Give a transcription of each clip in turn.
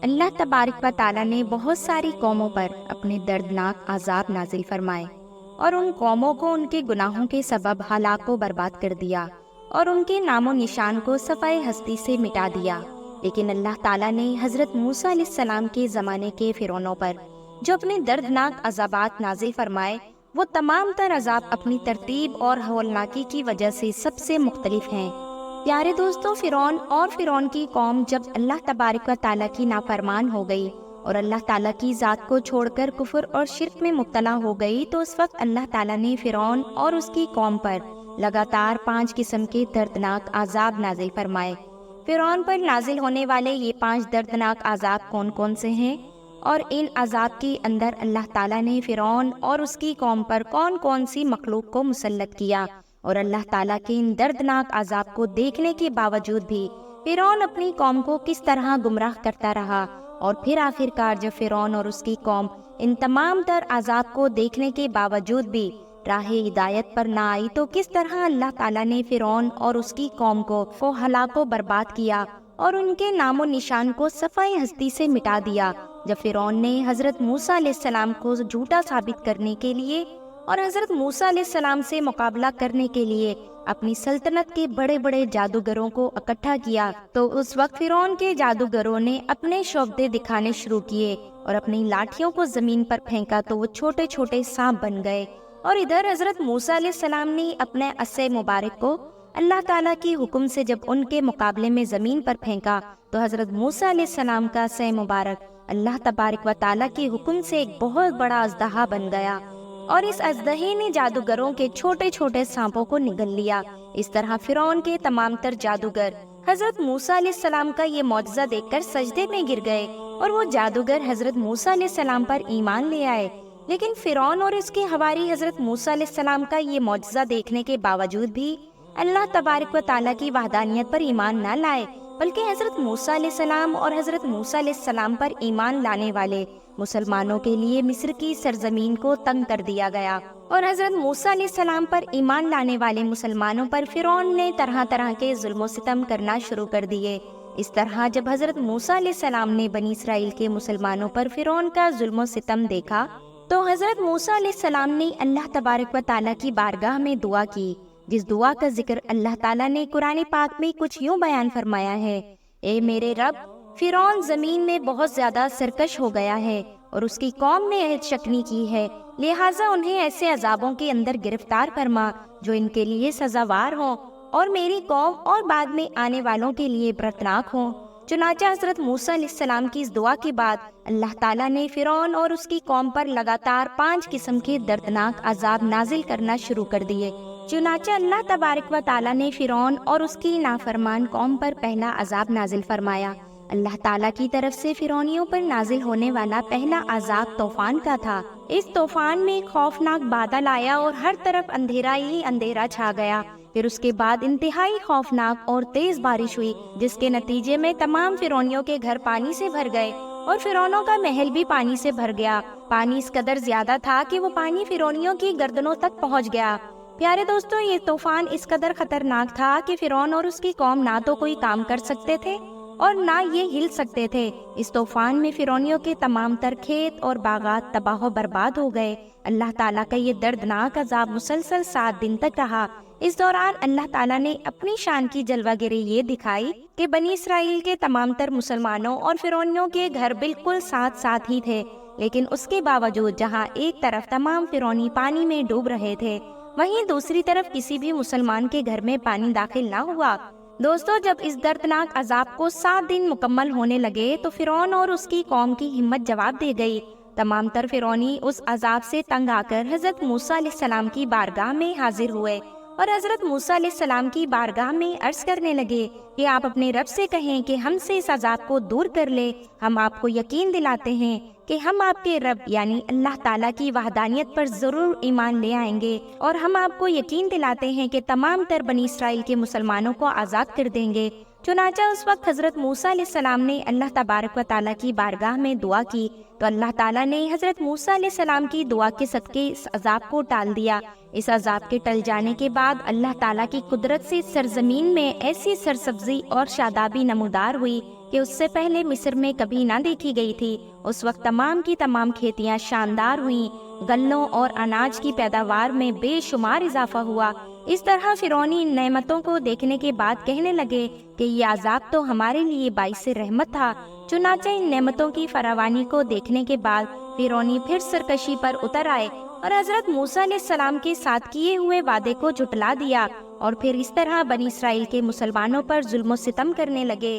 اللہ تبارک و تعالیٰ نے بہت ساری قوموں پر اپنے دردناک عذاب نازل فرمائے اور ان قوموں کو ان کے گناہوں کے سبب ہلاک و برباد کر دیا اور ان کے نام و نشان کو صفحہ ہستی سے مٹا دیا۔ لیکن اللہ تعالیٰ نے حضرت موسیٰ علیہ السلام کے زمانے کے فرعونوں پر جو اپنے دردناک عذابات نازل فرمائے، وہ تمام تر عذاب اپنی ترتیب اور ہولناکی کی وجہ سے سب سے مختلف ہیں۔ پیارے دوستو، فرعون اور فرعون کی قوم جب اللہ تبارک و تعالیٰ کی نافرمان ہو گئی اور اللہ تعالیٰ کی ذات کو چھوڑ کر کفر اور شرک میں مبتلا ہو گئی، تو اس وقت اللہ تعالیٰ نے فرعون اور اس کی قوم پر لگاتار 5 قسم کے دردناک عذاب نازل فرمائے۔ فرعون پر نازل ہونے والے یہ 5 دردناک عذاب کون کون سے ہیں، اور ان عذاب کے اندر اللہ تعالیٰ نے فرعون اور اس کی قوم پر کون کون سی مخلوق کو مسلط کیا، اور اللہ تعالیٰ کے ان دردناک عذاب کو دیکھنے کے باوجود بھی فرعون اپنی قوم کو کس طرح گمراہ کرتا رہا، اور پھر آخرکار جب فرعون اور اس کی قوم ان تمام تر عذاب کو دیکھنے کے باوجود بھی راہ ہدایت پر نہ آئی، تو کس طرح اللہ تعالیٰ نے فرعون اور اس کی قوم کو ہلاک و برباد کیا اور ان کے نام و نشان کو صفحہ ہستی سے مٹا دیا، جب فرعون نے حضرت موسیٰ علیہ السلام کو جھوٹا ثابت کرنے کے لیے اور حضرت موسیٰ علیہ السلام سے مقابلہ کرنے کے لیے اپنی سلطنت کے بڑے بڑے جادوگروں کو اکٹھا کیا، تو اس وقت فرعون کے جادوگروں نے اپنے شعبدے دکھانے شروع کیے اور اپنی لاٹھیوں کو زمین پر پھینکا تو وہ چھوٹے چھوٹے سانپ بن گئے، اور ادھر حضرت موسیٰ علیہ السلام نے اپنے عصا مبارک کو اللہ تعالیٰ کی حکم سے جب ان کے مقابلے میں زمین پر پھینکا، تو حضرت موسیٰ علیہ السلام کا عصا مبارک اللہ تبارک و تعالیٰ کے حکم سے ایک بہت بڑا اژدہا بن گیا، اور اس اژدہے نے جادوگروں کے چھوٹے چھوٹے سانپوں کو نگل لیا۔ اس طرح فرعون کے تمام تر جادوگر حضرت موسیٰ علیہ السلام کا یہ معجزہ دیکھ کر سجدے میں گر گئے، اور وہ جادوگر حضرت موسیٰ علیہ السلام پر ایمان لے آئے۔ لیکن فرعون اور اس کے حواری حضرت موسیٰ علیہ السلام کا یہ معجزہ دیکھنے کے باوجود بھی اللہ تبارک و تعالیٰ کی وحدانیت پر ایمان نہ لائے، بلکہ حضرت موسیٰ علیہ السلام اور حضرت موسیٰ علیہ السلام پر ایمان لانے والے مسلمانوں کے لیے مصر کی سرزمین کو تنگ کر دیا گیا، اور حضرت موسیٰ علیہ السلام پر ایمان لانے والے مسلمانوں پر فرعون نے طرح طرح کے ظلم و ستم کرنا شروع کر دیے۔ اس طرح جب حضرت موسیٰ علیہ السلام نے بنی اسرائیل کے مسلمانوں پر فرعون کا ظلم و ستم دیکھا، تو حضرت موسیٰ علیہ السلام نے اللہ تبارک و تعالیٰ کی بارگاہ میں دعا کی، جس دعا کا ذکر اللہ تعالیٰ نے قرآن پاک میں کچھ یوں بیان فرمایا ہے: اے میرے رب، فرعون زمین میں بہت زیادہ سرکش ہو گیا ہے اور اس کی قوم نے عہد شکنی کی ہے، لہٰذا انہیں ایسے عذابوں کے اندر گرفتار فرما جو ان کے لیے سزاوار ہوں اور میری قوم اور بعد میں آنے والوں کے لیے عبرتناک ہوں۔ چنانچہ حضرت موسیٰ علیہ السلام کی اس دعا کے بعد اللہ تعالیٰ نے فرعون اور اس کی قوم پر لگاتار 5 قسم کے دردناک عذاب نازل کرنا شروع کر دیے۔ چنانچہ اللہ تبارک و تعالیٰ نے فرعون اور اس کی نافرمان قوم پر پہلا عذاب نازل فرمایا۔ اللہ تعالیٰ کی طرف سے فرعونیوں پر نازل ہونے والا پہلا عذاب طوفان کا تھا۔ اس طوفان میں خوفناک بادل آیا اور ہر طرف اندھیرا ہی اندھیرا چھا گیا۔ پھر اس کے بعد انتہائی خوفناک اور تیز بارش ہوئی، جس کے نتیجے میں تمام فرعونیوں کے گھر پانی سے بھر گئے اور فرعونوں کا محل بھی پانی سے بھر گیا۔ پانی اس قدر زیادہ تھا کہ وہ پانی فرعونیوں کی گردنوں تک پہنچ گیا۔ پیارے دوستوں، یہ طوفان اس قدر خطرناک تھا کہ فرعون اور اس کی قوم نہ تو کوئی کام کر سکتے تھے اور نہ یہ ہل سکتے تھے۔ اس طوفان میں فرعونیوں کے تمام تر کھیت اور باغات تباہ و برباد ہو گئے۔ اللہ تعالیٰ کا یہ دردناک عذاب مسلسل 7 دن تک رہا۔ اس دوران اللہ تعالیٰ نے اپنی شان کی جلوہ گری یہ دکھائی کہ بنی اسرائیل کے تمام تر مسلمانوں اور فرعونیوں کے گھر بالکل ساتھ ساتھ ہی تھے، لیکن اس کے باوجود جہاں ایک طرف تمام فرعونی پانی میں ڈوب رہے تھے، وہیں دوسری طرف کسی بھی مسلمان کے گھر میں پانی داخل نہ ہوا۔ دوستو، جب اس دردناک عذاب کو 7 دن مکمل ہونے لگے تو فرعون اور اس کی قوم کی ہمت جواب دے گئی۔ تمام تر فرعونی اس عذاب سے تنگ آ کر حضرت موسیٰ علیہ السلام کی بارگاہ میں حاضر ہوئے اور حضرت موسیٰ علیہ السلام کی بارگاہ میں عرض کرنے لگے کہ آپ اپنے رب سے کہیں کہ ہم سے اس عذاب کو دور کر لے۔ ہم آپ کو یقین دلاتے ہیں کہ ہم آپ کے رب یعنی اللہ تعالیٰ کی وحدانیت پر ضرور ایمان لے آئیں گے، اور ہم آپ کو یقین دلاتے ہیں کہ تمام تر بنی اسرائیل کے مسلمانوں کو آزاد کر دیں گے۔ چنانچہ اس وقت حضرت موسیٰ علیہ السلام نے اللہ تبارک و تعالیٰ کی بارگاہ میں دعا کی تو اللہ تعالیٰ نے حضرت موسیٰ علیہ السلام کی دعا کے صدقے اس عذاب کو ٹال دیا۔ اس عذاب کے ٹل جانے کے بعد اللہ تعالیٰ کی قدرت سے سرزمین میں ایسی سرسبزی اور شادابی نمودار ہوئی کہ اس سے پہلے مصر میں کبھی نہ دیکھی گئی تھی۔ اس وقت تمام کی تمام کھیتیاں شاندار ہوئیں، غلوں اور اناج کی پیداوار میں بے شمار اضافہ ہوا۔ اس طرح فرعونی ان نعمتوں کو دیکھنے کے بعد کہنے لگے کہ یہ عذاب تو ہمارے لیے باعث رحمت تھا۔ چنانچہ ان نعمتوں کی فراوانی کو دیکھنے کے بعد فرعونی پھر سرکشی پر اتر آئے اور حضرت موسیٰ علیہ السلام کے ساتھ کیے ہوئے وعدے کو جھٹلا دیا، اور پھر اس طرح بنی اسرائیل کے مسلمانوں پر ظلم و ستم کرنے لگے۔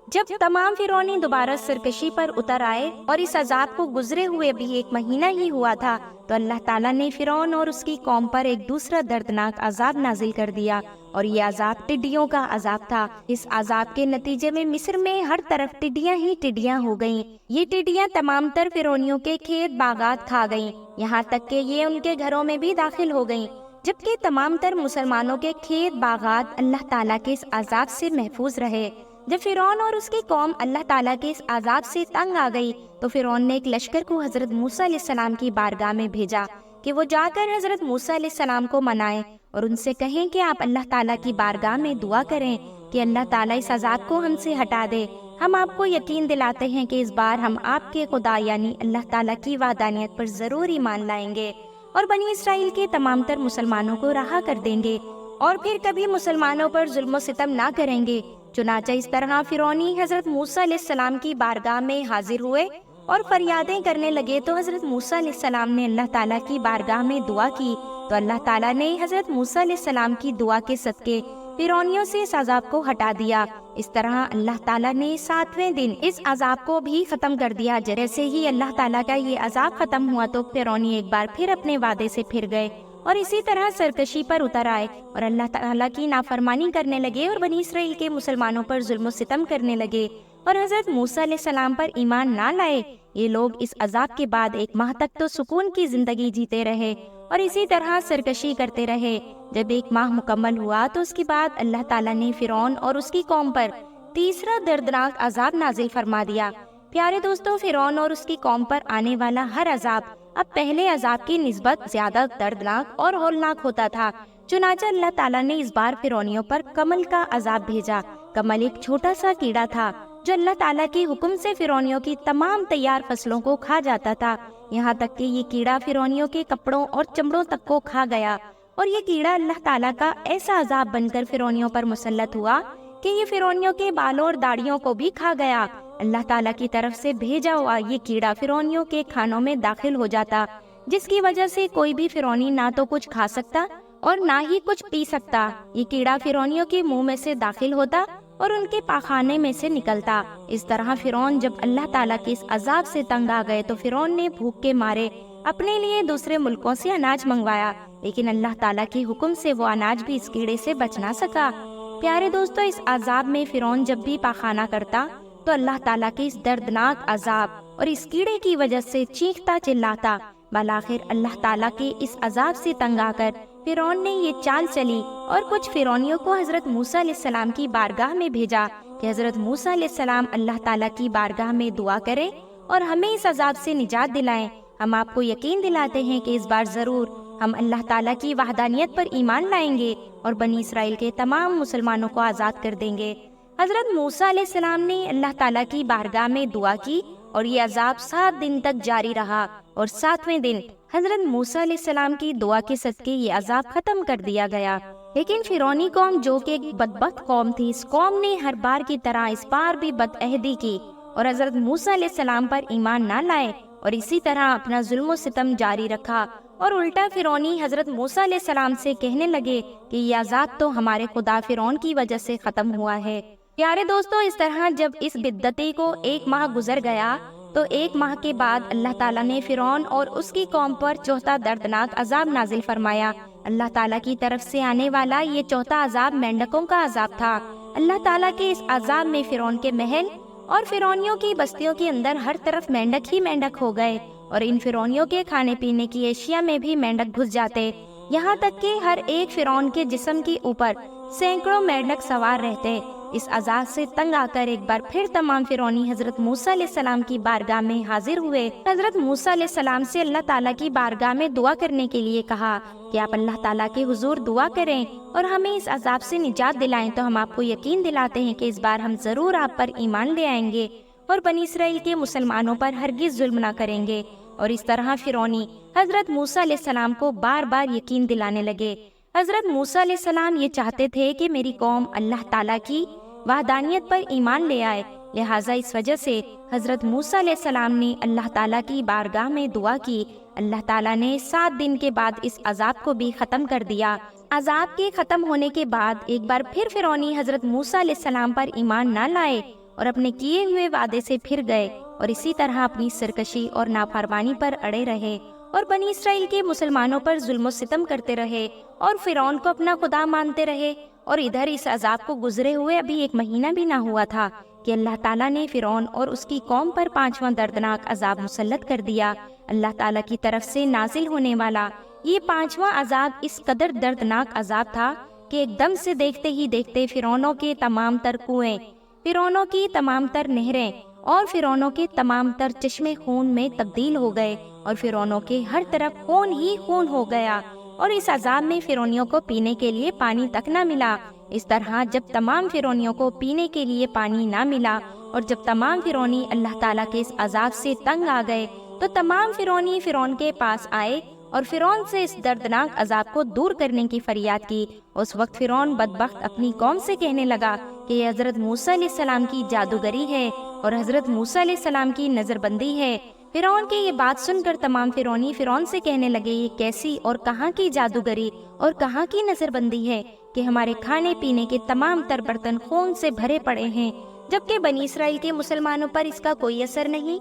جب تمام فرعونی دوبارہ سرکشی پر اتر آئے اور اس عذاب کو گزرے ہوئے بھی 1 مہینہ ہی ہوا تھا، تو اللہ تعالیٰ نے فرعون اور اس کی قوم پر ایک دوسرا دردناک عذاب نازل کر دیا، اور یہ عذاب ٹڈیوں کا عذاب تھا۔ اس عذاب کے نتیجے میں مصر میں ہر طرف ٹڈیاں ہی ٹڈیاں ہو گئیں۔ یہ ٹڈیاں تمام تر فرعونیوں کے کھیت باغات کھا گئیں، یہاں تک کہ یہ ان کے گھروں میں بھی داخل ہو گئیں، جبکہ تمام تر مسلمانوں کے کھیت باغات اللہ تعالیٰ کے اس عذاب سے محفوظ رہے۔ جب فرعون اور اس کی قوم اللہ تعالیٰ کے اس عذاب سے تنگ آ گئی تو فرعون نے ایک لشکر کو حضرت موسیٰ علیہ السلام کی بارگاہ میں بھیجا کہ وہ جا کر حضرت موسیٰ علیہ السلام کو منائیں اور ان سے کہیں کہ آپ اللہ تعالیٰ کی بارگاہ میں دعا کریں کہ اللہ تعالیٰ اس عذاب کو ہم سے ہٹا دے۔ ہم آپ کو یقین دلاتے ہیں کہ اس بار ہم آپ کے خدا یعنی اللہ تعالیٰ کی وحدانیت پر ضرور ایمان لائیں گے اور بنی اسرائیل کے تمام تر مسلمانوں کو رہا کر دیں گے اور پھر کبھی مسلمانوں پر ظلم و ستم نہ کریں گے۔ چنانچہ اس طرح فرعونی حضرت موسیٰ علیہ السلام کی بارگاہ میں حاضر ہوئے اور فریادیں کرنے لگے، تو حضرت موسیٰ علیہ السلام نے اللہ تعالیٰ کی بارگاہ میں دعا کی، تو اللہ تعالیٰ نے حضرت موسیٰ علیہ السلام کی دعا کے صدقے فرعونیوں سے اس عذاب کو ہٹا دیا۔ اس طرح اللہ تعالیٰ نے 7ویں دن اس عذاب کو بھی ختم کر دیا۔ جیسے ہی اللہ تعالیٰ کا یہ عذاب ختم ہوا تو فرعونی ایک بار پھر اپنے وعدے سے پھر گئے اور اسی طرح سرکشی پر اتر آئے اور اللہ تعالیٰ کی نافرمانی کرنے لگے اور بنی اسرائیل کے مسلمانوں پر ظلم و ستم کرنے لگے اور حضرت موسیٰ علیہ السلام پر ایمان نہ لائے۔ یہ لوگ اس عذاب کے بعد 1 ماہ تک تو سکون کی زندگی جیتے رہے اور اسی طرح سرکشی کرتے رہے۔ جب 1 ماہ مکمل ہوا تو اس کے بعد اللہ تعالیٰ نے فرعون اور اس کی قوم پر تیسرا دردناک عذاب نازل فرما دیا۔ پیارے دوستو، فرعون اور اس کی قوم پر آنے والا ہر عذاب اب پہلے عذاب کی نسبت زیادہ دردناک اور ہولناک ہوتا تھا۔ چنانچہ اللہ تعالیٰ نے اس بار فرعونیوں پر کمل کا عذاب بھیجا۔ کمل ایک چھوٹا سا کیڑا تھا جو اللہ تعالیٰ کے حکم سے فرعونیوں کی تمام تیار فصلوں کو کھا جاتا تھا، یہاں تک کہ یہ کیڑا فرعونیوں کے کپڑوں اور چمڑوں تک کو کھا گیا، اور یہ کیڑا اللہ تعالیٰ کا ایسا عذاب بن کر فرعونیوں پر مسلط ہوا کہ یہ فرعونیوں کے بالوں اور داڑھیوں کو بھی کھا گیا۔ اللہ تعالیٰ کی طرف سے بھیجا ہوا یہ کیڑا فرعونیوں کے کھانوں میں داخل ہو جاتا، جس کی وجہ سے کوئی بھی فرعونی نہ تو کچھ کھا سکتا اور نہ ہی کچھ پی سکتا۔ یہ کیڑا فرعونیوں کے منہ میں سے داخل ہوتا اور ان کے پاخانے میں سے نکلتا۔ اس طرح فرعون جب اللہ تعالیٰ کے اس عذاب سے تنگ آ گئے تو فرعون نے بھوک کے مارے اپنے لیے دوسرے ملکوں سے اناج منگوایا، لیکن اللہ تعالیٰ کے حکم سے وہ اناج بھی اس کیڑے سے بچ نہ سکا۔ پیارے دوستو، اس عذاب میں فرعون جب بھی پاخانہ کرتا تو اللہ تعالیٰ کے اس دردناک عذاب اور اس کیڑے کی وجہ سے چیختا چلاتا۔ بالآخر اللہ تعالیٰ کے اس عذاب سے تنگ آ کر فرعون نے یہ چال چلی اور کچھ فرعونیوں کو حضرت موسیٰ علیہ السلام کی بارگاہ میں بھیجا کہ حضرت موسیٰ علیہ السلام اللہ تعالیٰ کی بارگاہ میں دعا کرے اور ہمیں اس عذاب سے نجات دلائیں۔ ہم آپ کو یقین دلاتے ہیں کہ اس بار ضرور ہم اللہ تعالیٰ کی وحدانیت پر ایمان لائیں گے اور بنی اسرائیل کے تمام مسلمانوں کو آزاد کر دیں گے۔ حضرت موسیٰ علیہ السلام نے اللہ تعالیٰ کی بارگاہ میں دعا کی اور یہ عذاب 7 دن تک جاری رہا، اور 7ویں دن حضرت موسیٰ علیہ السلام کی دعا کے صدقے یہ عذاب ختم کر دیا گیا۔ لیکن فرعونی قوم جو کہ ایک بدبخت قوم تھی، اس قوم نے ہر بار کی طرح اس بار بھی بدعہدی کی اور حضرت موسیٰ علیہ السلام پر ایمان نہ لائے اور اسی طرح اپنا ظلم و ستم جاری رکھا، اور الٹا فرعونی حضرت موسیٰ علیہ السلام سے کہنے لگے کہ یہ عذاب تو ہمارے خدا فرعون کی وجہ سے ختم ہوا ہے۔ پیارے دوستو، اس طرح جب اس بدعتی کو 1 ماہ گزر گیا تو 1 ماہ کے بعد اللہ تعالیٰ نے فرعون اور اس کی قوم پر چوتھا دردناک عذاب نازل فرمایا۔ اللہ تعالیٰ کی طرف سے آنے والا یہ چوتھا عذاب مینڈکوں کا عذاب تھا۔ اللہ تعالیٰ کے اس عذاب میں فرعون کے محل اور فرعونیوں کی بستیوں کے اندر ہر طرف مینڈک ہی مینڈک ہو گئے، اور ان فرعونیوں کے کھانے پینے کی اشیاء میں بھی مینڈک گھس جاتے، یہاں تک کہ ہر ایک فرعون کے جسم کے اوپر سینکڑوں مینڈک سوار رہتے۔ اس عذاب سے تنگ آ کر ایک بار پھر تمام فرعونی حضرت موسیٰ علیہ السلام کی بارگاہ میں حاضر ہوئے۔ حضرت موسیٰ علیہ السلام سے اللہ تعالیٰ کی بارگاہ میں دعا کرنے کے لیے کہا کہ آپ اللہ تعالیٰ کے حضور دعا کریں اور ہمیں اس عذاب سے نجات دلائیں، تو ہم آپ کو یقین دلاتے ہیں کہ اس بار ہم ضرور آپ پر ایمان لے آئیں گے اور بنی اسرائیل کے مسلمانوں پر ہرگز ظلم نہ کریں گے۔ اور اس طرح فرعونی حضرت موسیٰ علیہ السلام کو بار بار یقین دلانے لگے۔ حضرت موسیٰ علیہ السلام یہ چاہتے تھے کہ میری قوم اللہ تعالیٰ کی وحدانیت پر ایمان لے آئے، لہٰذا اس وجہ سے حضرت موسیٰ علیہ السلام نے اللہ تعالیٰ کی بارگاہ میں دعا کی۔ اللہ تعالیٰ نے 7 دن کے بعد اس عذاب کو بھی ختم کر دیا۔ عذاب کے ختم ہونے کے بعد ایک بار پھر فرعونی حضرت موسیٰ علیہ السلام پر ایمان نہ لائے اور اپنے کیے ہوئے وعدے سے پھر گئے اور اسی طرح اپنی سرکشی اور نافرمانی پر اڑے رہے اور بنی اسرائیل کے مسلمانوں پر ظلم و ستم کرتے رہے اور فرعون کو اپنا خدا مانتے رہے۔ اور ادھر اس عذاب کو گزرے ہوئے ابھی 1 مہینہ بھی نہ ہوا تھا کہ اللہ تعالیٰ نے فرعون اور اس کی قوم پر 5واں دردناک عذاب مسلط کر دیا۔ اللہ تعالیٰ کی طرف سے نازل ہونے والا یہ 5واں عذاب اس قدر دردناک عذاب تھا کہ ایک دم سے دیکھتے ہی دیکھتے فرعونوں کے تمام تر کنویں، فرعونوں کی تمام تر نہریں اور فرعونوں کے تمام تر چشمے خون میں تبدیل ہو گئے اور فرعونوں کے ہر طرف خون ہی خون ہو گیا اور اس عذاب میں فرعونیوں کو پینے کے لیے پانی تک نہ ملا۔ اس طرح جب تمام فرعونیوں کو پینے کے لیے پانی نہ ملا اور جب تمام فرعونی اللہ تعالیٰ کے اس عذاب سے تنگ آ گئے تو تمام فرعونی فرعون کے پاس آئے اور فرعون سے اس دردناک عذاب کو دور کرنے کی فریاد کی۔ اس وقت فرعون بدبخت اپنی قوم سے کہنے لگا کہ یہ حضرت موسیٰ علیہ السلام کی جادوگری ہے اور حضرت موسیٰ علیہ السلام کی نظر بندی ہے۔ فرعون کی یہ بات سن کر تمام فرعونی فرعون سے کہنے لگے یہ کیسی اور کہاں کی جادوگری اور کہاں کی نظر بندی ہے کہ ہمارے کھانے پینے کے تمام تر برتن خون سے بھرے پڑے ہیں، جبکہ بنی اسرائیل کے مسلمانوں پر اس کا کوئی اثر نہیں۔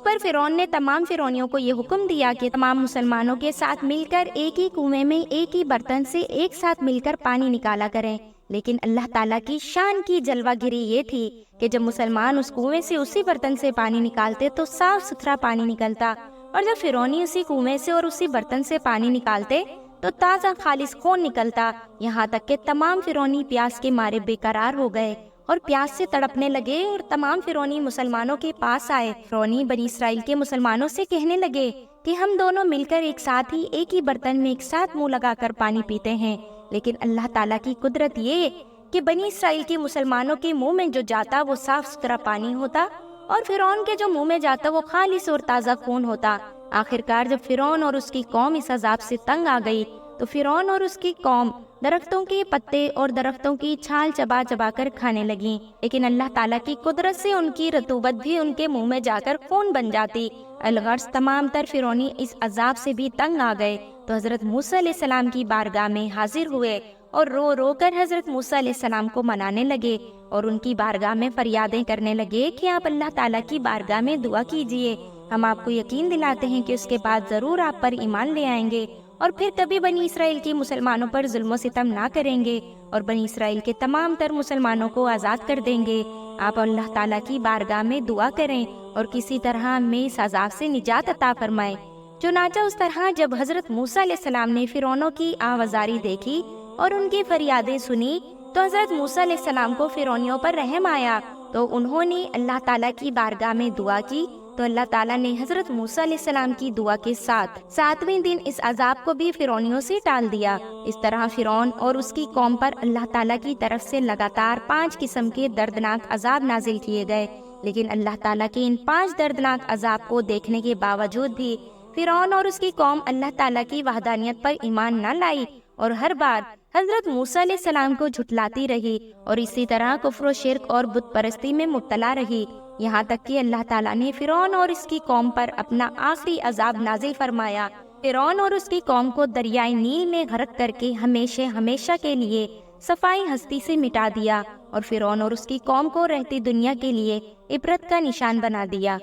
پر فرعون نے تمام فرعونیوں کو یہ حکم دیا کہ تمام مسلمانوں کے ساتھ مل کر ایک ہی کنویں میں ایک ہی برتن سے ایک ساتھ مل کر پانی نکالا کریں۔ لیکن اللہ تعالیٰ کی شان کی جلوہ گری یہ تھی کہ جب مسلمان اس کنویں سے اسی برتن سے پانی نکالتے تو صاف ستھرا پانی نکلتا، اور جب فرعونی اسی کنویں سے اور اسی برتن سے پانی نکالتے تو تازہ خالص خون نکلتا، یہاں تک کہ تمام فرعونی پیاس کے مارے بے قرار ہو گئے اور پیاس سے تڑپنے لگے اور تمام فرعونی مسلمانوں کے پاس آئے۔ فرعونی بنی اسرائیل کے مسلمانوں سے کہنے لگے کہ ہم دونوں مل کر ایک ساتھ ہی ایک ہی برتن میں ایک ساتھ منہ لگا کر پانی پیتے ہیں، لیکن اللہ تعالیٰ کی قدرت یہ کہ بنی اسرائیل کے مسلمانوں کے منہ میں جو جاتا وہ صاف ستھرا پانی ہوتا اور فرعون کے جو منہ میں جاتا وہ خالص اور تازہ خون ہوتا۔ آخرکار جب فرعون اور اس کی قوم اس عذاب سے تنگ آ گئی تو فرعون اور اس کی قوم درختوں کے پتے اور درختوں کی چھال چبا چبا کر کھانے لگیں، لیکن اللہ تعالیٰ کی قدرت سے ان کی رطوبت بھی ان کے منہ میں جا کر خون بن جاتی۔ الغرض تمام تر فرعونی اس عذاب سے بھی تنگ آ گئے تو حضرت موسیٰ علیہ السلام کی بارگاہ میں حاضر ہوئے اور رو رو کر حضرت موسیٰ علیہ السلام کو منانے لگے اور ان کی بارگاہ میں فریادیں کرنے لگے کہ آپ اللہ تعالیٰ کی بارگاہ میں دعا کیجئے، ہم آپ کو یقین دلاتے ہیں کہ اس کے بعد ضرور آپ پر ایمان لے آئیں گے اور پھر کبھی بنی اسرائیل کے مسلمانوں پر ظلم و ستم نہ کریں گے اور بنی اسرائیل کے تمام تر مسلمانوں کو آزاد کر دیں گے۔ آپ اللہ تعالیٰ کی بارگاہ میں دعا کریں اور کسی طرح ہمیں اس عذاب سے نجات عطا فرمائے۔ چنانچہ اس طرح جب حضرت موسیٰ علیہ السلام نے فرعونوں کی آوازاری دیکھی اور ان کی فریادیں سنی تو حضرت موسیٰ علیہ السلام کو فرعونیوں پر رحم آیا، تو انہوں نے اللہ تعالیٰ کی بارگاہ میں دعا کی تو اللہ تعالیٰ نے حضرت موسیٰ علیہ السلام کی دعا کے ساتھ 7ویں دن اس عذاب کو بھی فرعونیوں سے ٹال دیا۔ اس طرح فرعون اور اس کی قوم پر اللہ تعالیٰ کی طرف سے لگاتار 5 قسم کے دردناک عذاب نازل کیے گئے، لیکن اللہ تعالیٰ کے ان 5 دردناک عذاب کو دیکھنے کے باوجود بھی فرعون اور اس کی قوم اللہ تعالیٰ کی وحدانیت پر ایمان نہ لائی اور ہر بار حضرت موسیٰ علیہ السلام کو جھٹلاتی رہی اور اسی طرح کفر و شرک اور بت پرستی میں مبتلا رہی، یہاں تک کہ اللہ تعالیٰ نے فرعون اور اس کی قوم پر اپنا آخری عذاب نازل فرمایا۔ فرعون اور اس کی قوم کو دریائے نیل میں غرق کر کے ہمیشہ کے لیے صفائی ہستی سے مٹا دیا اور فرعون اور اس کی قوم کو رہتی دنیا کے لیے عبرت کا نشان بنا دیا۔